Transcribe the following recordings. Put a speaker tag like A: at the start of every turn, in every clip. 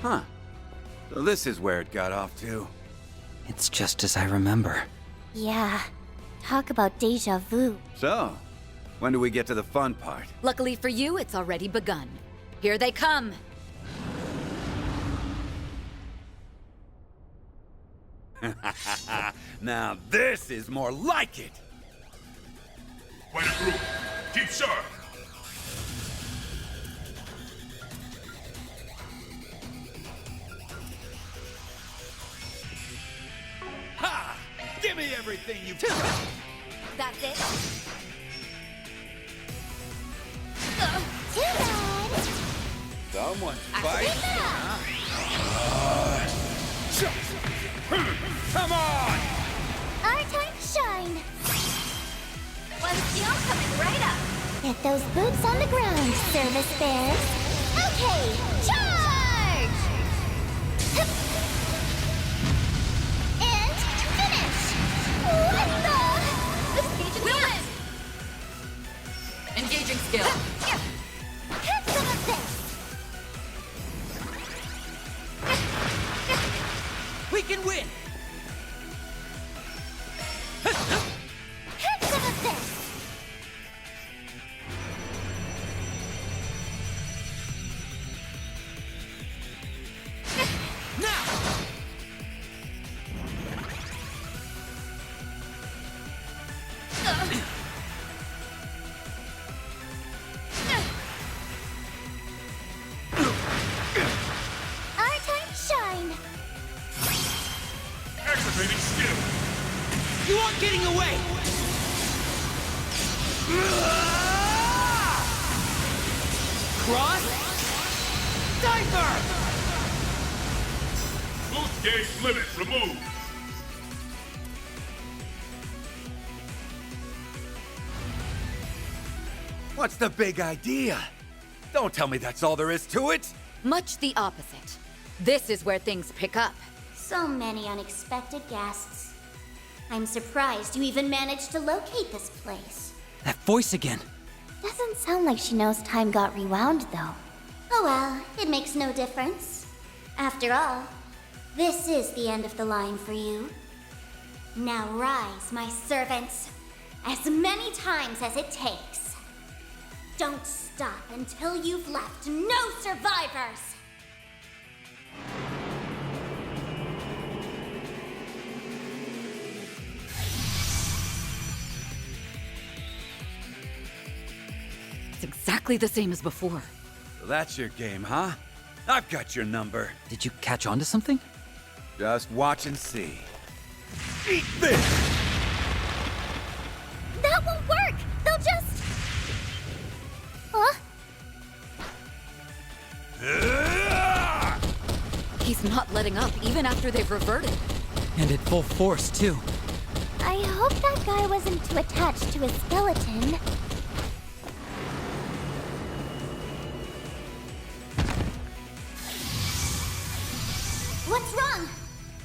A: Huh. So this is where it got off to.
B: It's just as I remember.
C: Yeah. Talk about deja vu.
A: So, when do we get to the fun part?
D: Luckily for you, it's already begun. Here they come!
A: Now this is more like it!
E: Quite a group. Keep sharp.
A: Ha! Give me everything you've got!
D: That's it?
C: Too bad.
A: Someone's
D: I
A: fighting,
D: see
A: huh? Come on!
C: Our time to shine.
D: One steel coming right up!
C: Get those boots on the ground, service bears. Okay, charge! Hup. And finish! What the?
D: Engaging Engaging skill.
C: Have some of this!
B: We can win!
C: Have some of this! Our time to shine!
E: Activating skill.
B: You aren't getting away! Cross! Diver!
E: Boost gauge limit removed.
A: What's the big idea? Don't tell me that's all there is to it!
D: Much the opposite. This is where things pick up.
C: So many unexpected guests. I'm surprised you even managed to locate this place.
B: That voice again.
C: Doesn't sound like she knows time got rewound, though. Oh well, it makes no difference. After all, this is the end of the line for you. Now rise, my servants, as many times as it takes. Don't stop until you've left no survivors!
D: It's exactly the same as before.
A: So that's your game, huh? I've got your number.
B: Did you catch on to something?
A: Just watch and see. Eat this!
C: That won't work! They'll just... Huh?
D: He's not letting up even after they've reverted.
B: And at full force, too.
C: I hope that guy wasn't too attached to his skeleton. What's wrong?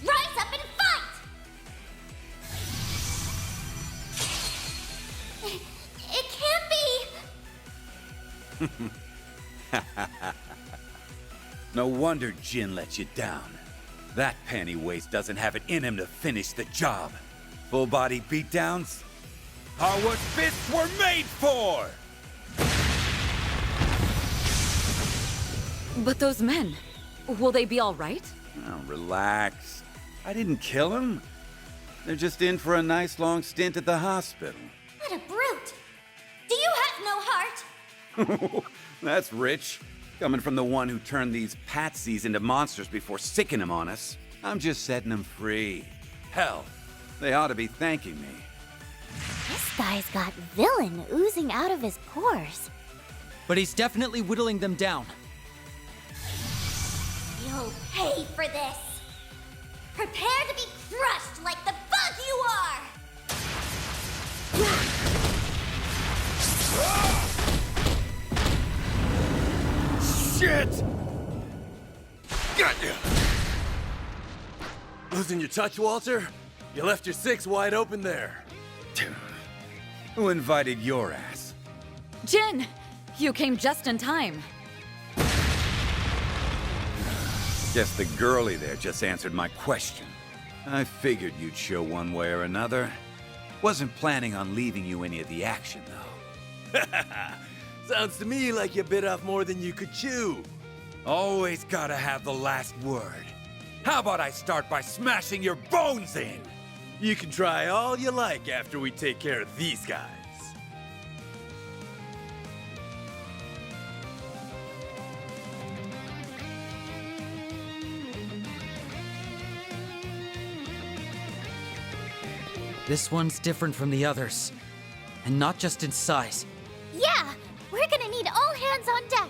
C: Rise up and fight! It can't be!
A: No wonder Jin let you down. That panty waist doesn't have it in him to finish the job. Full body beatdowns are what fists were made for!
D: But those men, will they be all right?
A: Now, relax. I didn't kill him. They're just in for a nice long stint at the hospital.
C: What a brute! Do you have no heart?
A: That's rich. Coming from the one who turned these patsies into monsters before sicking them on us. I'm just setting them free. Hell, they ought to be thanking me.
C: This guy's got villain oozing out of his pores.
B: But he's definitely whittling them down.
C: You'll pay for this! Prepare to be crushed like the bug you are!
A: Shit! Got you!
F: Losing your touch, Walter? You left your six wide open there.
A: Who invited your ass?
D: Jin! You came just in time.
A: Guess the girlie there just answered my question. I figured you'd show one way or another. Wasn't planning on leaving you any of the action, though.
F: Sounds to me like you bit off more than you could chew.
A: Always gotta have the last word. How about I start by smashing your bones in?
F: You can try all you like after we take care of these guys.
B: This one's different from the others. And not just in size.
C: Yeah, we're gonna need all hands on deck.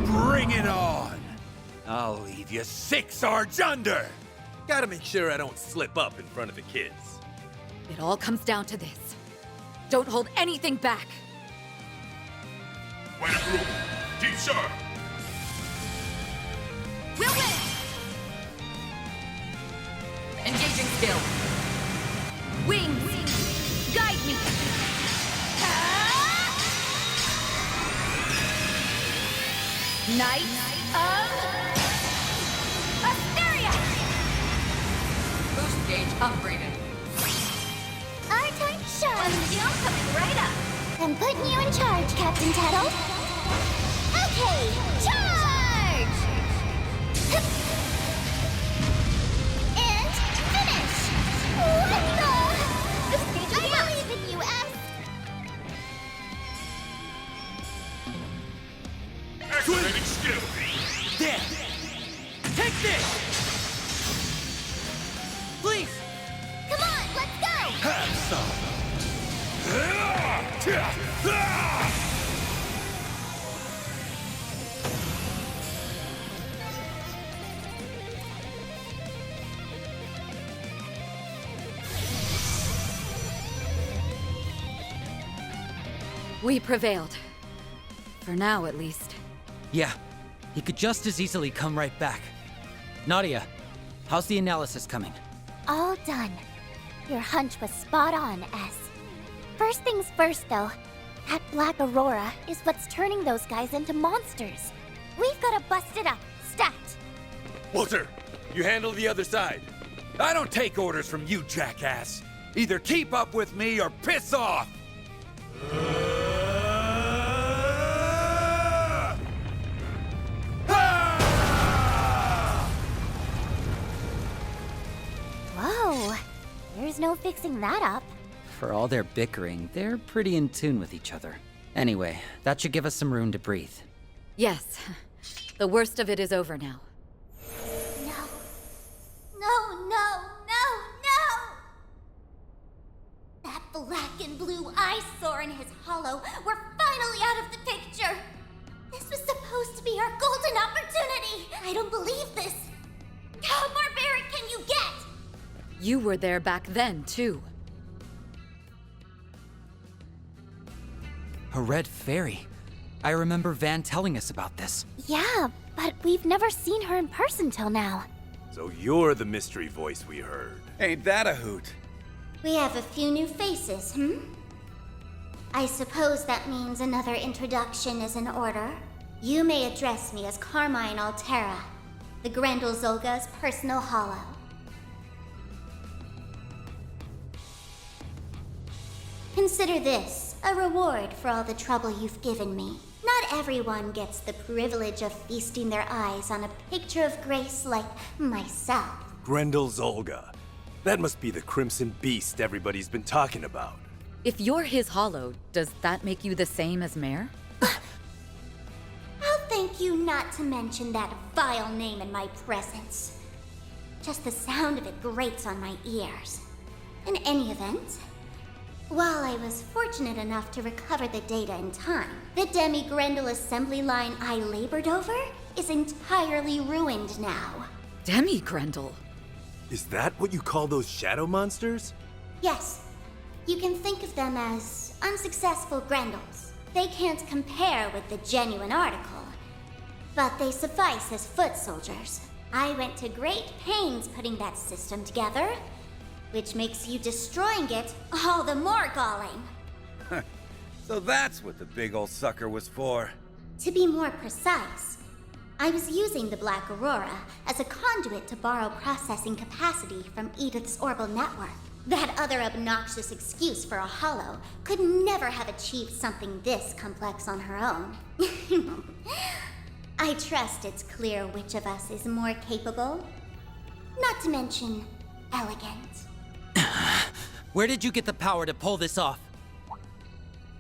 A: Bring it on! I'll leave you 6 ards under!
F: Gotta make sure I don't slip up in front of the kids.
D: It all comes down to this. Don't hold anything back.
E: Point of group. Keep sharp.
D: We'll win! Engaging skill. Wings! Guide me! Knight of Asteria! Boost gauge upgraded.
C: Our time shines.
D: Skill coming right up.
C: I'm putting you in charge, Captain Tattle. Okay, charge! And finish! What the? I believe in you, S.
E: Activating skill.
B: There! Take this! Please!
C: Come on, let's go!
A: Have some!
D: We prevailed. For now, at least.
B: Yeah, he could just as easily come right back. Nadia, how's the analysis coming?
C: All done. Your hunch was spot on, S. First things first, though. That black aurora is what's turning those guys into monsters. We've gotta bust it up. Stat!
F: Walter, you handle the other side.
A: I don't take orders from you, jackass. Either keep up with me or piss off!
C: Whoa. There's no fixing that up.
B: For all their bickering, they're pretty in tune with each other. Anyway, that should give us some room to breathe.
D: Yes. The worst of it is over now.
C: No. No, no, no, no! That black and blue eyesore in his hollow, we're finally out of the picture! This was supposed to be our golden opportunity! I don't believe this! How barbaric can you get?
D: You were there back then, too.
B: A red fairy. I remember Van telling us about this.
C: Yeah, but we've never seen her in person till now.
F: So you're the mystery voice we heard.
A: Ain't that a hoot?
C: We have a few new faces, I suppose that means another introduction is in order. You may address me as Carmine Altera, the Grendel Zolga's personal hollow. Consider this a reward for all the trouble you've given me. Not everyone gets the privilege of feasting their eyes on a picture of grace like myself.
F: Grendel Zolga. That must be the Crimson Beast everybody's been talking about.
D: If you're his hollow, does that make you the same as Mare?
C: I'll thank you not to mention that vile name in my presence. Just the sound of it grates on my ears. In any event, while I was fortunate enough to recover the data in time, the Demi-Grendel assembly line I labored over is entirely ruined now.
D: Demi-Grendel?
F: Is that what you call those shadow monsters?
C: Yes, you can think of them as unsuccessful Grendels. They can't compare with the genuine article, but they suffice as foot soldiers. I went to great pains putting that system together, which makes you destroying it all the more galling.
A: So that's what the big old sucker was for.
C: To be more precise, I was using the Black Aurora as a conduit to borrow processing capacity from Edith's Orbal network. That other obnoxious excuse for a hollow could never have achieved something this complex on her own. I trust it's clear which of us is more capable. Not to mention, elegant.
B: Where did you get the power to pull this off?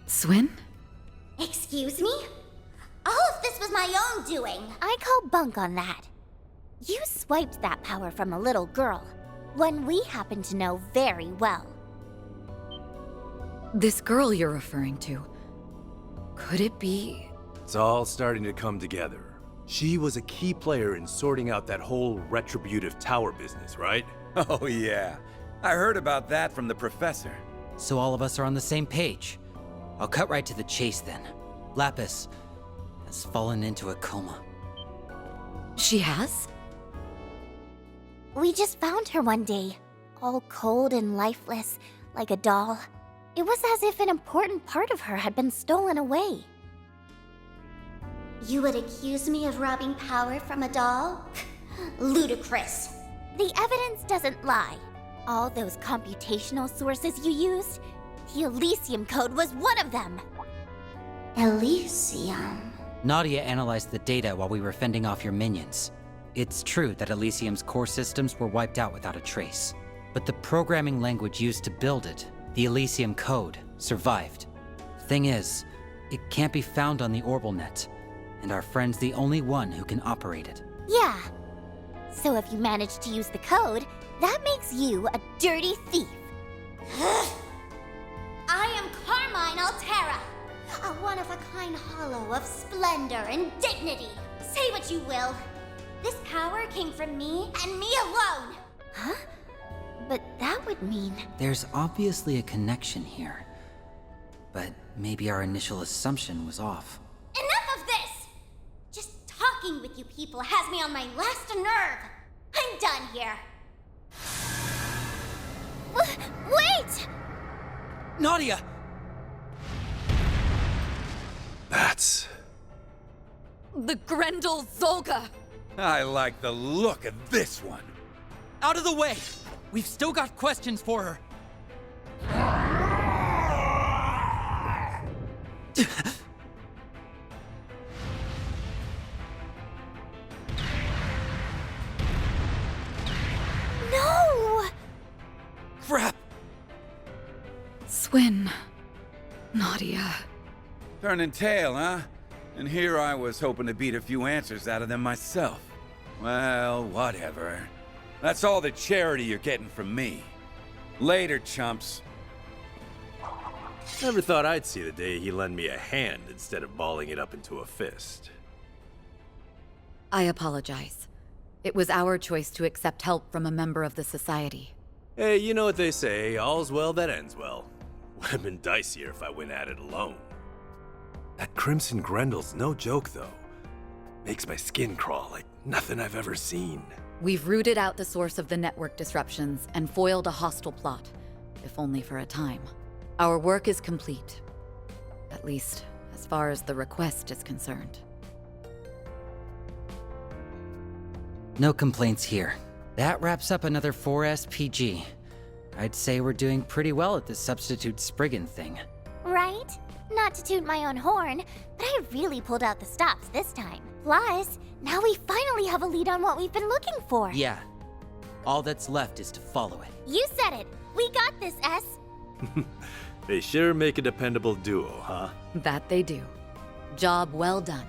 D: Swin?
C: Excuse me? All of this was my own doing. I call bunk on that. You swiped that power from a little girl, one we happen to know very well.
D: This girl you're referring to. Could it be...
F: It's all starting to come together. She was a key player in sorting out that whole retributive tower business, right?
A: Oh, yeah. I heard about that from the professor.
B: So all of us are on the same page. I'll cut right to the chase then. Lapis has fallen into a coma.
D: She has?
C: We just found her one day, all cold and lifeless, like a doll. It was as if an important part of her had been stolen away. You would accuse me of robbing power from a doll? Ludicrous. The evidence doesn't lie. All those computational sources you used, the Elysium code was one of them. Elysium?
B: Nadia analyzed the data while we were fending off your minions. It's true that Elysium's core systems were wiped out without a trace. But the programming language used to build it, the Elysium code, survived. Thing is, it can't be found on the Orbalnet, and our friend's the only one who can operate it.
C: Yeah. So if you manage to use the code, that makes you a dirty thief. I am Carmine Altera, a one-of-a-kind hollow of splendor and dignity. Say what you will. This power came from me and me alone. Huh? But that would mean...
B: There's obviously a connection here. But maybe our initial assumption was off.
C: Enough of this! Just talking with you people has me on my last nerve. I'm done here. Wait!
B: Nadia!
F: That's...
D: The Grendel Zolga!
A: I like the look of this one.
B: Out of the way! We've still got questions for her.
C: No!
B: Crap!
D: Swin. Nadia.
A: Turning tail, huh? And here I was hoping to beat a few answers out of them myself. Well, whatever. That's all the charity you're getting from me. Later, chumps.
F: Never thought I'd see the day he lent me a hand instead of balling it up into a fist.
D: I apologize. It was our choice to accept help from a member of the society.
F: Hey, you know what they say, all's well that ends well. Would have been dicier if I went at it alone. That Crimson Grendel's no joke, though. Makes my skin crawl like nothing I've ever seen.
D: We've rooted out the source of the network disruptions and foiled a hostile plot, if only for a time. Our work is complete. At least, as far as the request is concerned.
B: No complaints here. That wraps up another 4SPG. I'd say we're doing pretty well at this substitute Spriggan thing.
C: Right? Not to toot my own horn, but I really pulled out the stops this time. Plus, now we finally have a lead on what we've been looking for.
B: Yeah. All that's left is to follow it.
C: You said it. We got this, S.
F: They sure make a dependable duo, huh?
D: That they do. Job well done,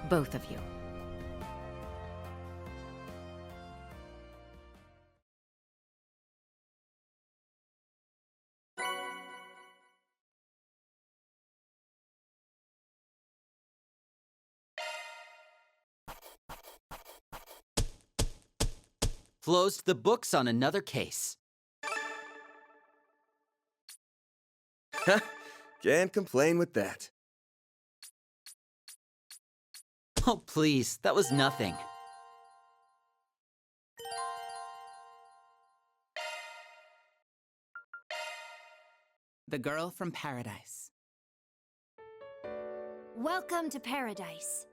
D: both of you.
B: Closed the books on another case.
G: Can't complain with that.
B: Oh, please, that was nothing.
H: The Girl from Paradise. Welcome to paradise.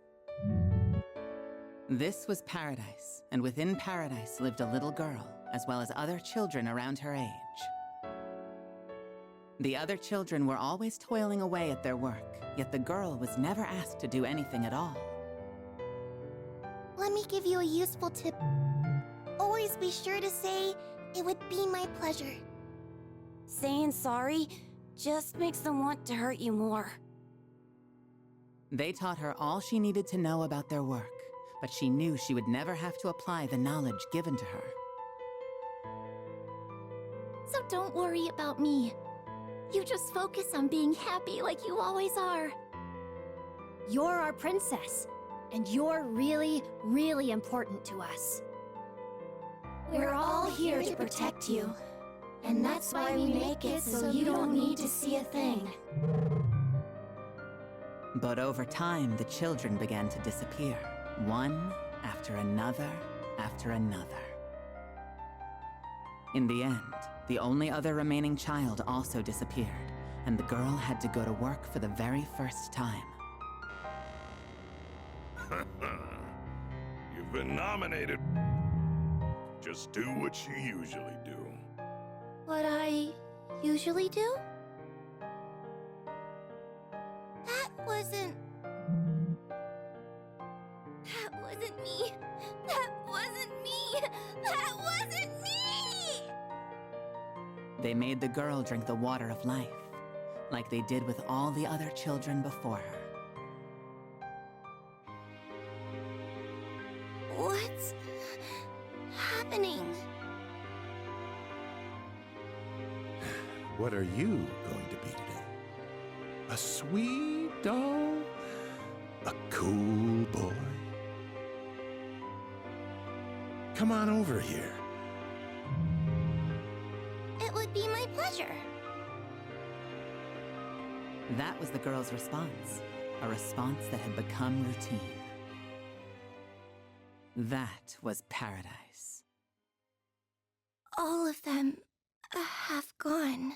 I: This was paradise, and within paradise lived a little girl, as well as other children around her age. The other children were always toiling away at their work, yet the girl was never asked to do anything at all.
C: Let me give you a useful tip. Always be sure to say, "It would be my pleasure."
H: Saying sorry just makes them want to hurt you more.
I: They taught her all she needed to know about their work, but she knew she would never have to apply the knowledge given to her.
C: So don't worry about me. You just focus on being happy like you always are.
H: You're our princess, and you're really, really important to us.
C: We're all here to protect you. And that's why we make it so you don't need to see a thing.
I: But over time, the children began to disappear, one after another after another. In the end, the only other remaining child also disappeared, and the girl had to go to work for the very first time.
E: You've been nominated. Just do what you usually do.
C: What I usually do? That wasn't me. That wasn't me. That wasn't me!
I: They made the girl drink the water of life, like they did with all the other children before her.
C: What's happening?
J: What are you going to be today? A sweet doll? A cool boy? Come on over here.
C: It would be my pleasure.
I: That was the girl's response, a response that had become routine. That was paradise.
C: All of them have gone.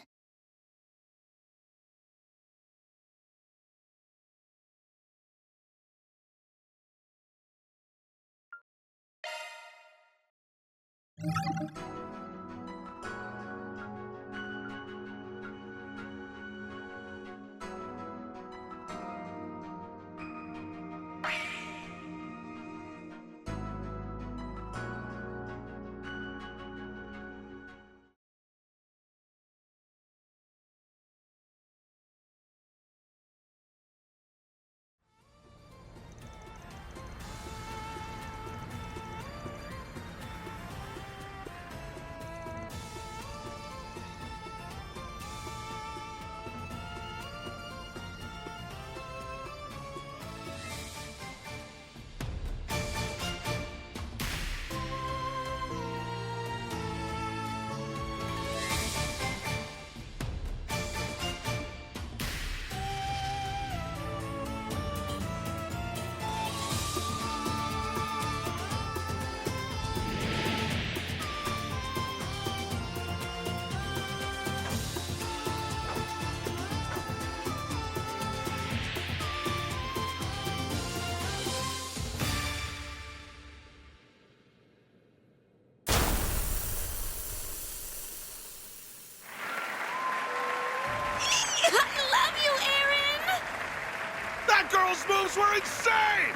E: That girl's moves were insane!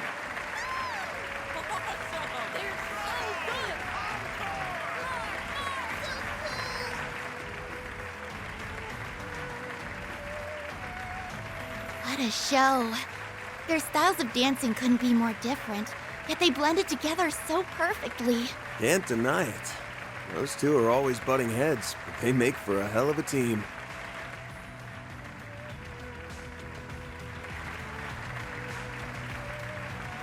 C: What a show. Their styles of dancing couldn't be more different, yet they blended together so perfectly.
G: Can't deny it. Those two are always butting heads, but they make for a hell of a team.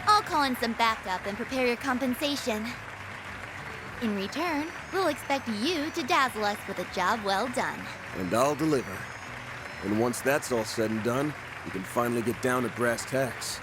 C: I'll call in some backup and prepare your compensation. In return, we'll expect you to dazzle us with a job well done.
G: And I'll deliver. And once that's all said and done, we can finally get down to brass tacks.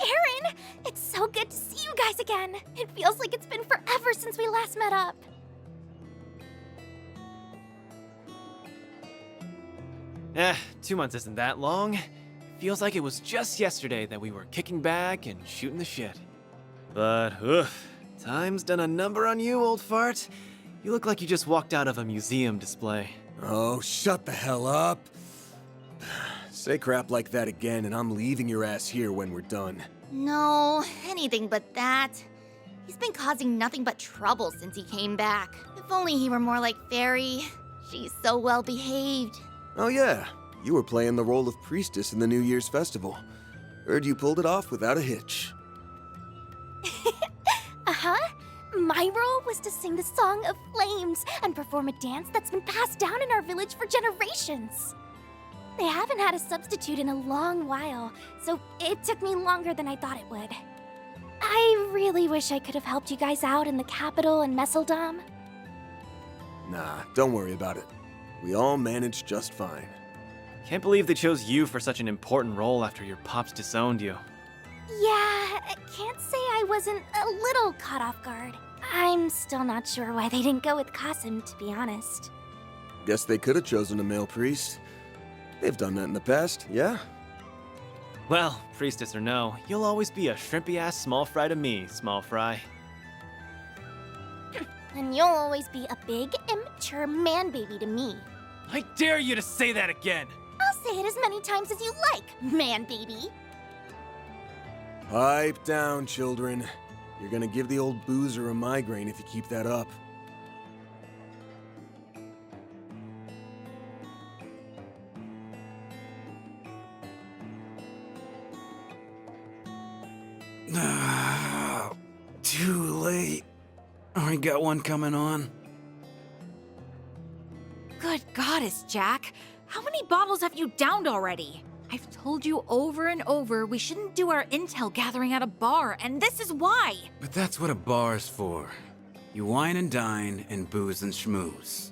H: Aaron! It's so good to see you guys again. It feels like it's been forever since we last met up.
K: Eh, 2 months isn't that long. It feels like it was just yesterday that we were kicking back and shooting the shit. But, time's done a number on you, old fart. You look like you just walked out of a museum display.
G: Oh, shut the hell up. Say crap like that again, and I'm leaving your ass here when we're done.
L: No, anything but that. He's been causing nothing but trouble since he came back. If only he were more like Fairy. She's so well behaved.
G: Oh yeah, you were playing the role of priestess in the New Year's festival. Heard you pulled it off without a hitch.
H: Uh-huh. My role was to sing the Song of Flames and perform a dance that's been passed down in our village for generations. They haven't had a substitute in a long while, so it took me longer than I thought it would. I really wish I could have helped you guys out in the capital and Messeldom.
G: Nah, don't worry about it. We all managed just fine.
K: Can't believe they chose you for such an important role after your pops disowned you.
H: Yeah, I can't say I wasn't a little caught off guard. I'm still not sure why they didn't go with Qasim, to be honest.
G: Guess they could have chosen a male priest. They've done that in the past, yeah?
K: Well, priestess or no, you'll always be a shrimpy-ass small fry to me, small fry.
H: And you'll always be a big, immature man-baby to me.
K: I dare you to say that again!
H: I'll say it as many times as you like, man-baby.
G: Pipe down, children. You're gonna give the old boozer a migraine if you keep that up.
A: Too late. I got one coming on.
M: Good goddess, Jack. How many bottles have you downed already? I've told you over and over we shouldn't do our intel gathering at a bar, and this is why.
A: But that's what a bar's for. You wine and dine and booze and schmooze.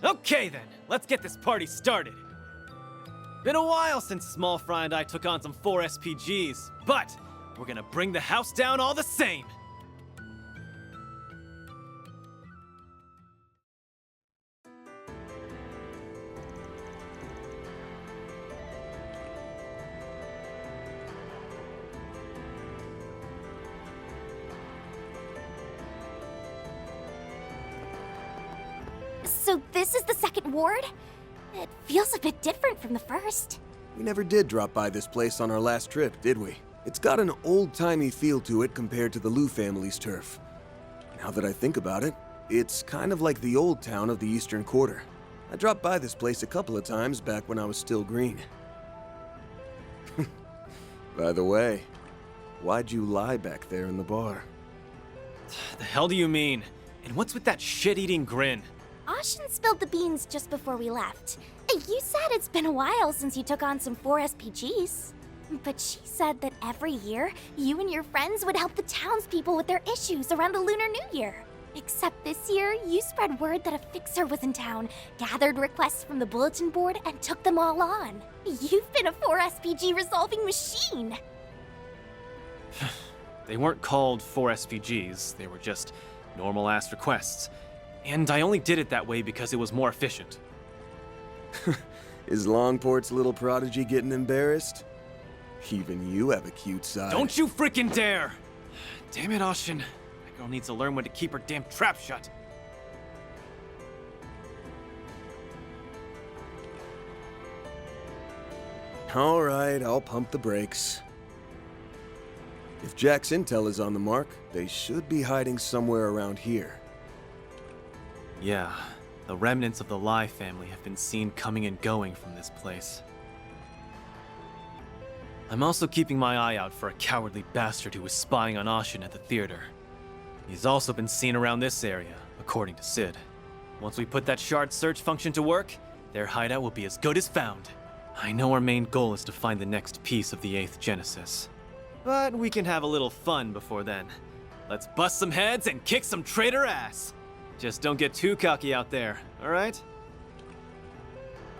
K: Okay then, let's get this party started. Been a while since Small Fry and I took on some 4 SPGs, but we're gonna bring the house down all the same.
H: So this is the second ward? It feels a bit different from the first.
G: We never did drop by this place on our last trip, did we? It's got an old-timey feel to it compared to the Liu family's turf. Now that I think about it, it's kind of like the old town of the Eastern Quarter. I dropped by this place a couple of times back when I was still green. By the way, why'd you lie back there in the bar?
K: The hell do you mean? And what's with that shit-eating grin?
H: Ashin spilled the beans just before we left. You said it's been a while since you took on some 4 SPGs. But she said that every year, you and your friends would help the townspeople with their issues around the Lunar New Year. Except this year, you spread word that a fixer was in town, gathered requests from the bulletin board, and took them all on. You've been a 4 SPG resolving machine.
K: They weren't called 4 SPGs, they were just normal-ass requests. And I only did it that way because it was more efficient.
G: Is Longport's little prodigy getting embarrassed? Even you have a cute side.
K: Don't you freaking dare! Damn it, Ashin. That girl needs to learn when to keep her damn trap shut.
G: All right, I'll pump the brakes. If Jack's intel is on the mark, they should be hiding somewhere around here.
K: Yeah, the remnants of the Lai family have been seen coming and going from this place. I'm also keeping my eye out for a cowardly bastard who was spying on Ashin at the theater. He's also been seen around this area, according to Sid. Once we put that shard search function to work, their hideout will be as good as found. I know our main goal is to find the next piece of the 8th Genesis. But we can have a little fun before then. Let's bust some heads and kick some traitor ass! Just don't get too cocky out there, alright?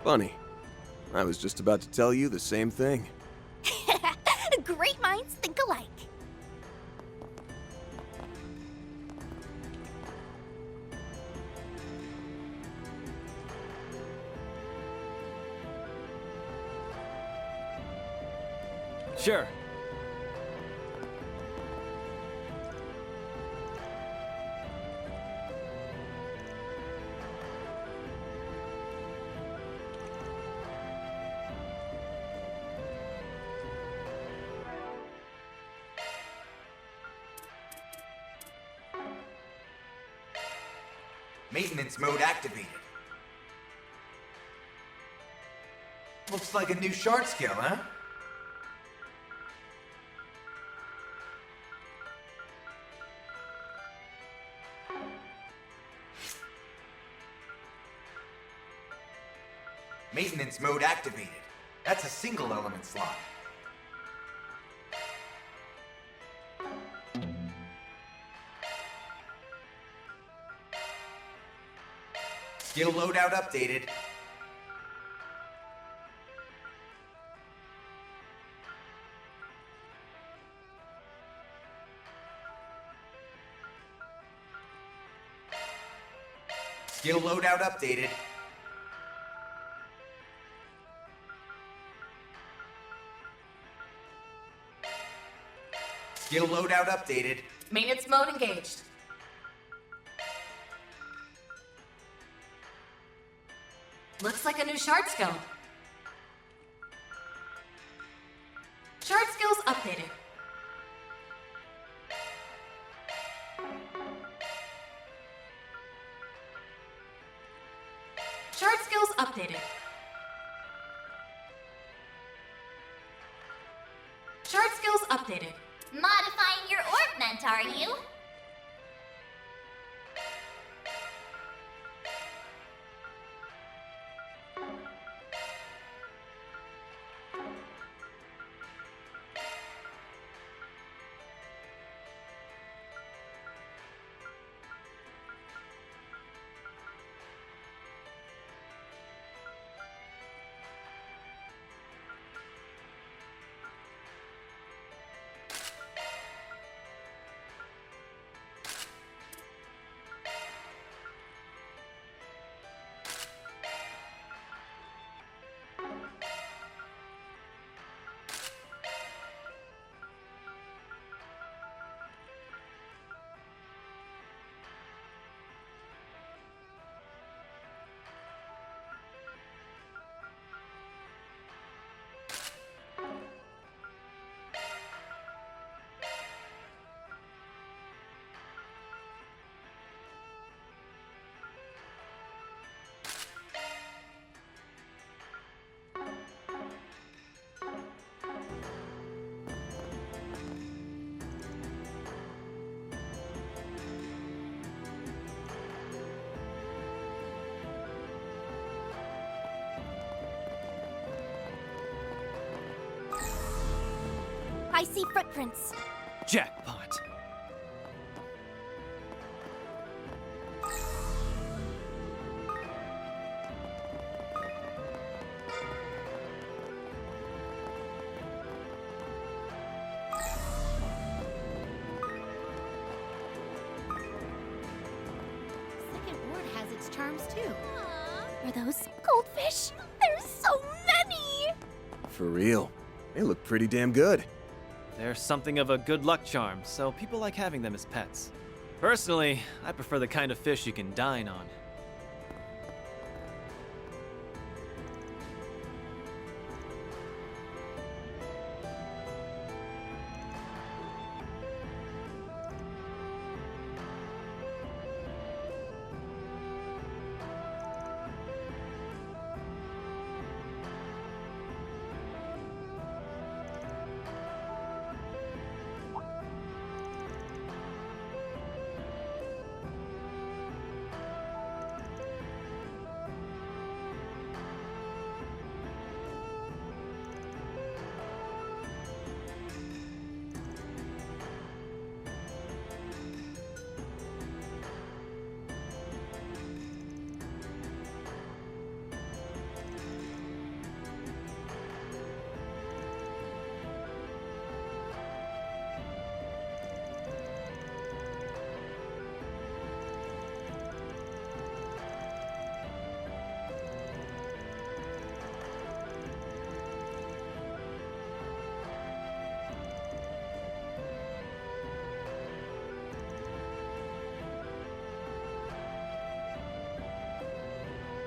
G: Funny. I was just about to tell you the same thing.
H: Great minds think alike.
K: Sure.
N: Maintenance mode activated. Looks like a new shard skill, huh? Maintenance mode activated. That's a single element slot. Skill loadout updated. Skill loadout updated. Skill loadout updated.
O: Maintenance mode engaged. Looks like a new shard skill. Shard skills updated. Shard skills updated. Shard skills updated.
C: Modifying your ornament, are you?
H: I see footprints.
K: Jackpot.
L: Second ward has its charms too.
H: Are those goldfish? There's so many!
G: For real. They look pretty damn good.
K: They're something of a good luck charm, so people like having them as pets. Personally, I prefer the kind of fish you can dine on.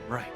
K: Right.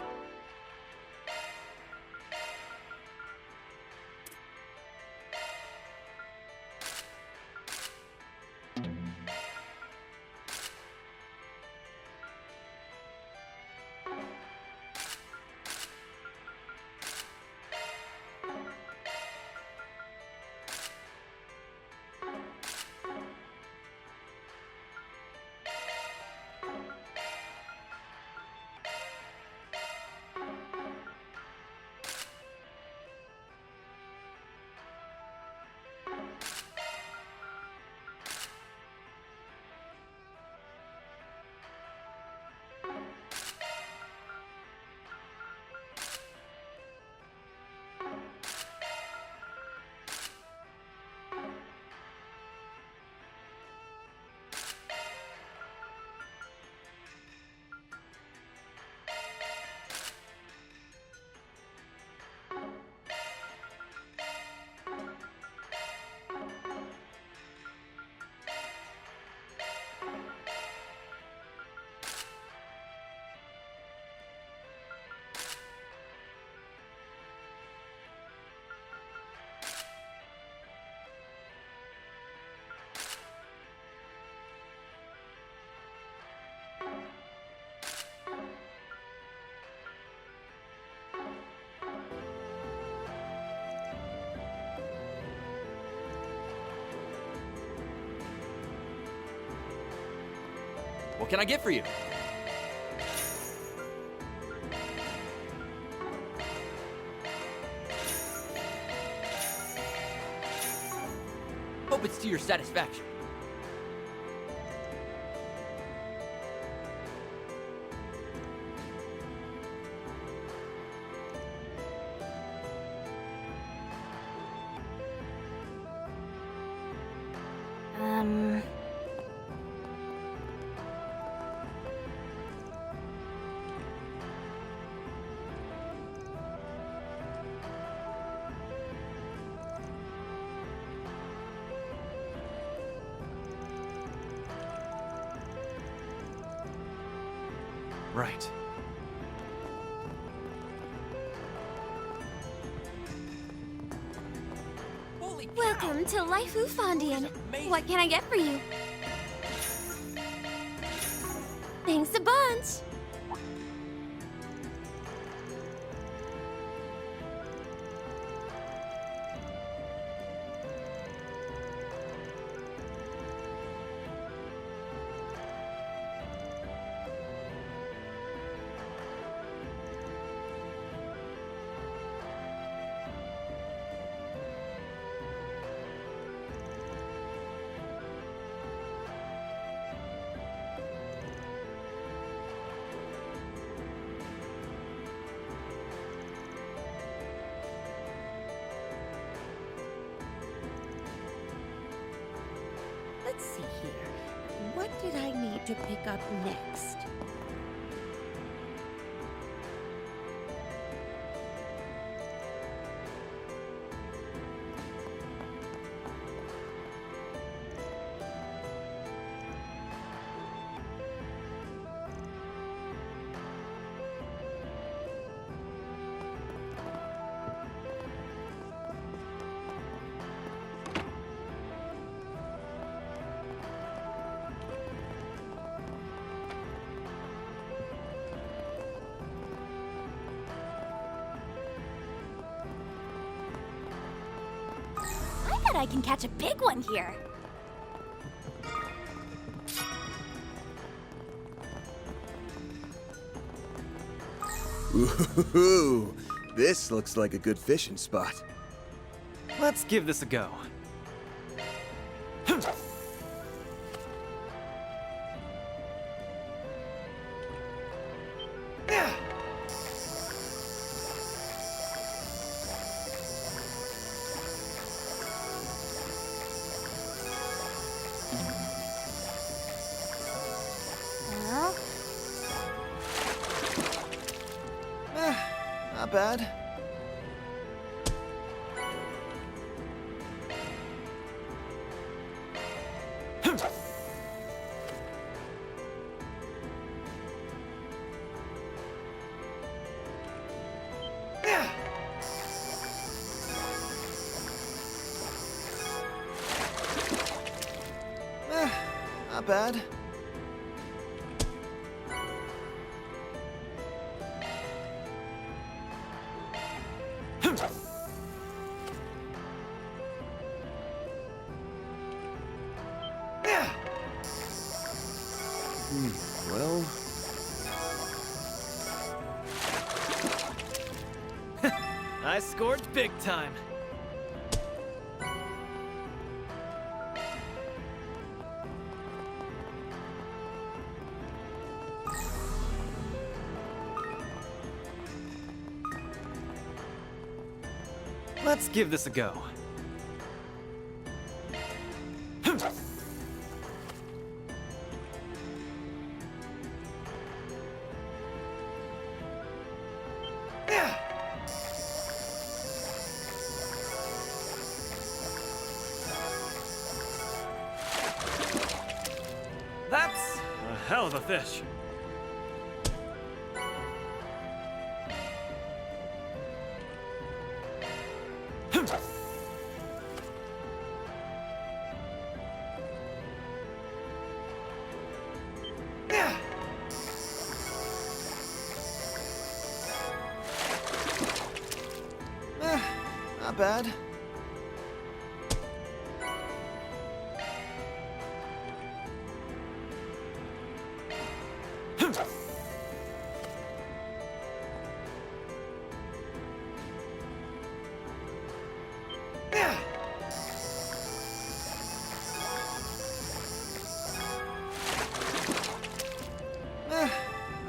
P: What can I get for you? Hope it's to your satisfaction.
K: Right.
H: Welcome to Laifu Fondian. What can I get for you? Thanks a bunch.
Q: let's see here. What did I need to pick up next?
H: I bet I can catch a big one here.
G: Ooh, this looks like a good fishing spot.
K: Let's give this a go.
H: Well,
K: Not bad. Not bad.
G: Well,
K: I scored big time. Let's give this a go. That's a hell of a fish. Not bad.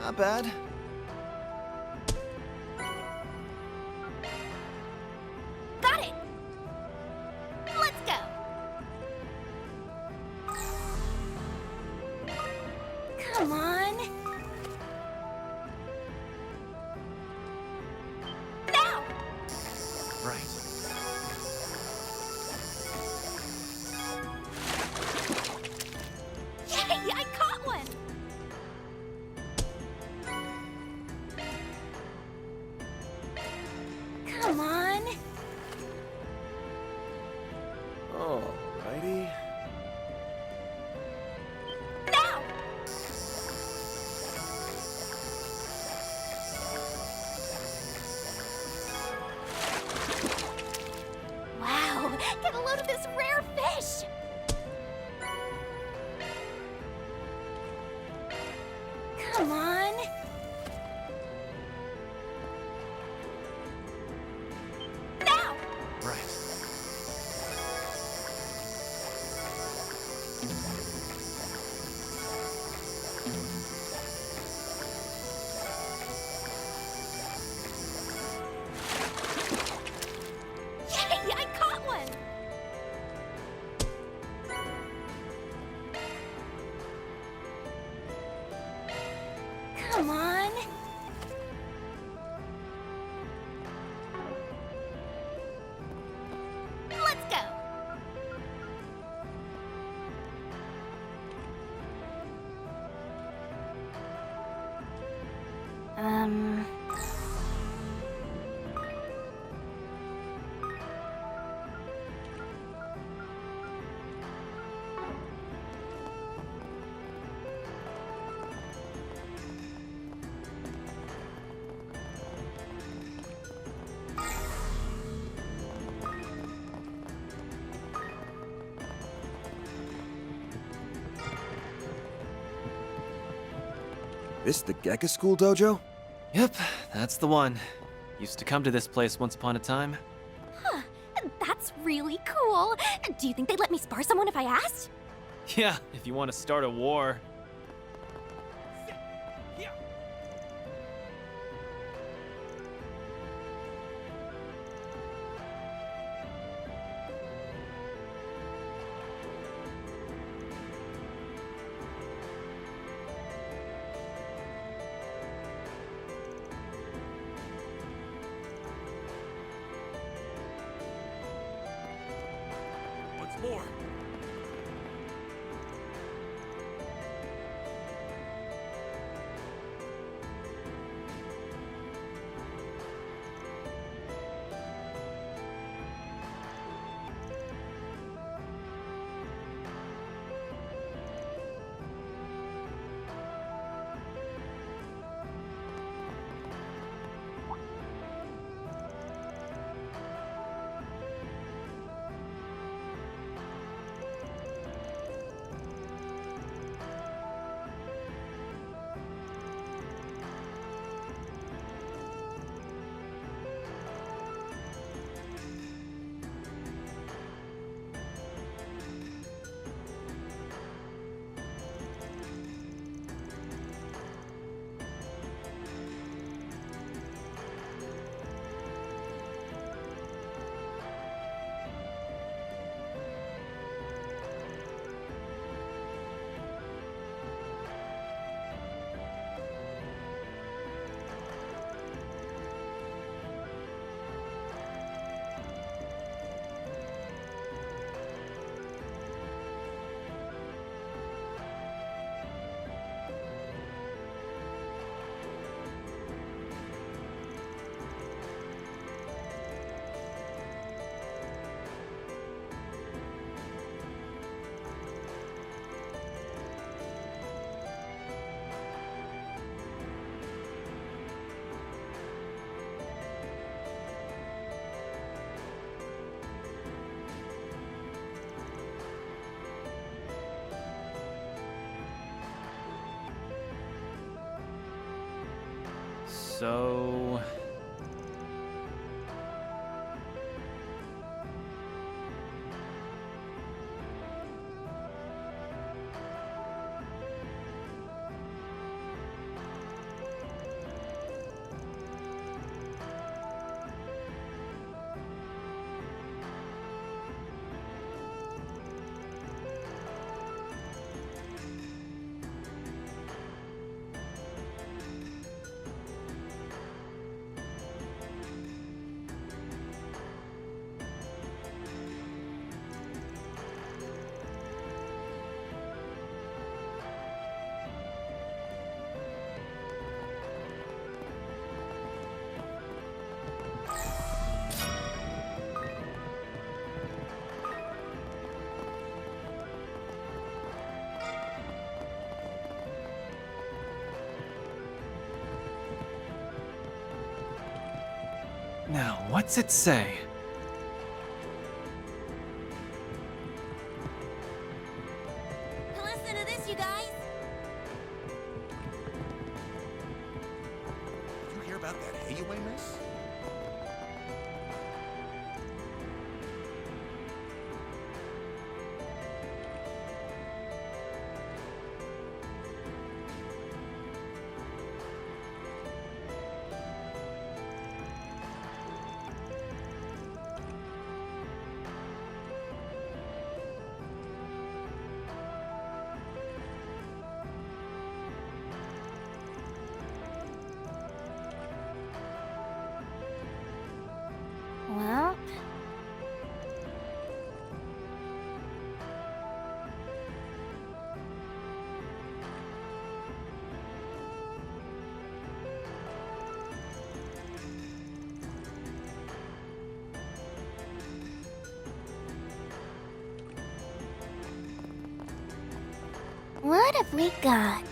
K: Not bad.
H: got it! Let's go! Come on! Now!
K: Right.
H: Yay! I caught one! Come on!
G: alrighty.
H: Now! Come on. Let's go.
G: This the Gekka School dojo?
K: Yep, that's the one. Used to come to this place once upon a time.
H: Huh, that's really cool. Do you think they'd let me spar someone if I asked?
K: Yeah, if you want to start a war.
F: Once more.
K: So... Now, what's it say?
H: Listen to this, you guys.
J: Did you hear about that hay-away mess?
H: What have we got?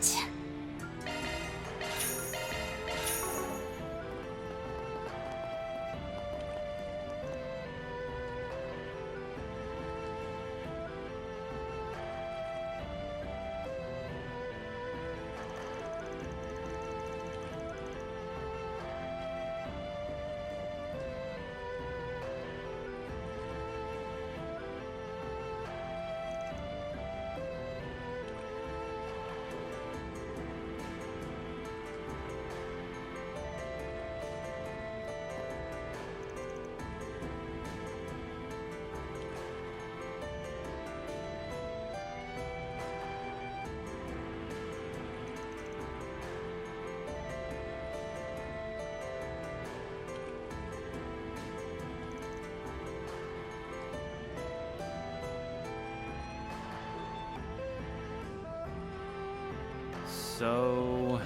K: So...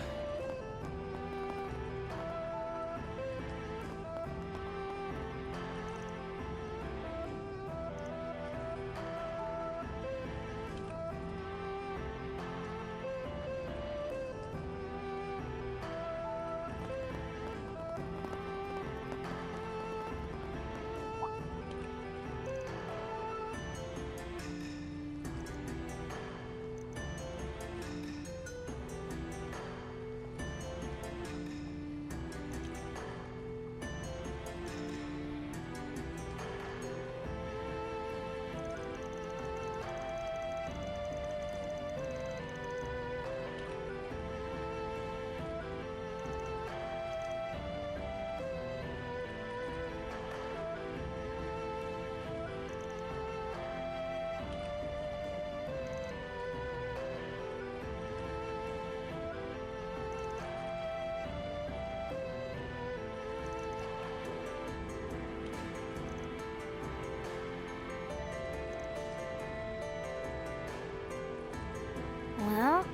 H: Well,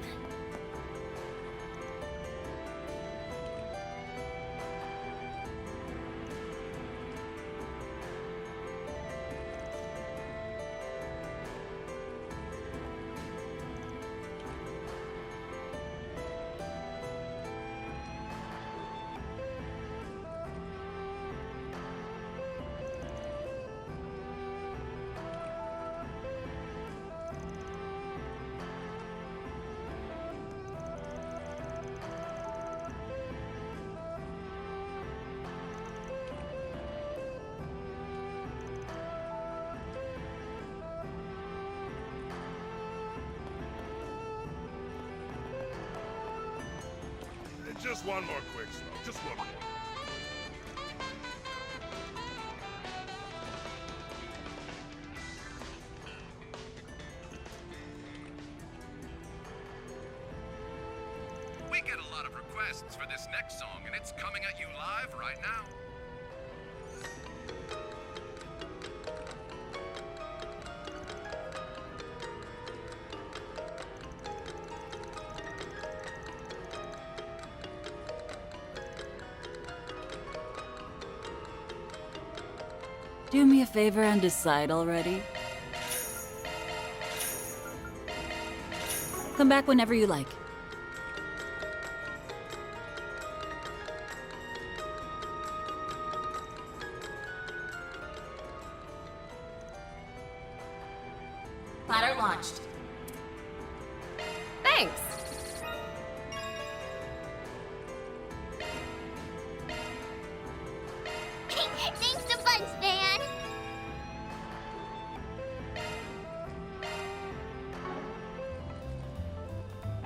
E: Just one more quick smoke. Just one more.
F: We get a lot of requests for this next song, and it's coming at you live right now.
R: Do me a favor and decide already. Come back whenever you like.
O: Ladder launched. Thanks.
C: Thanks a bunch, Van.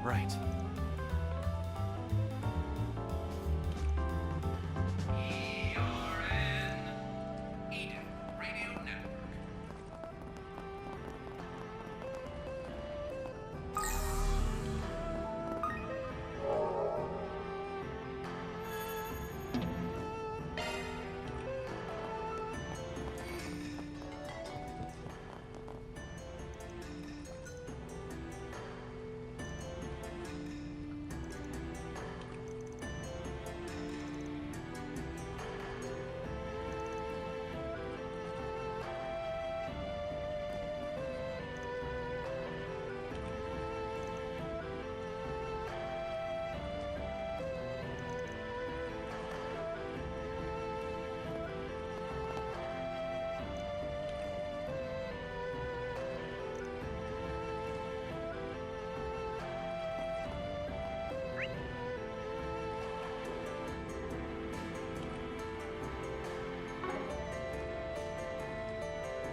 K: Right.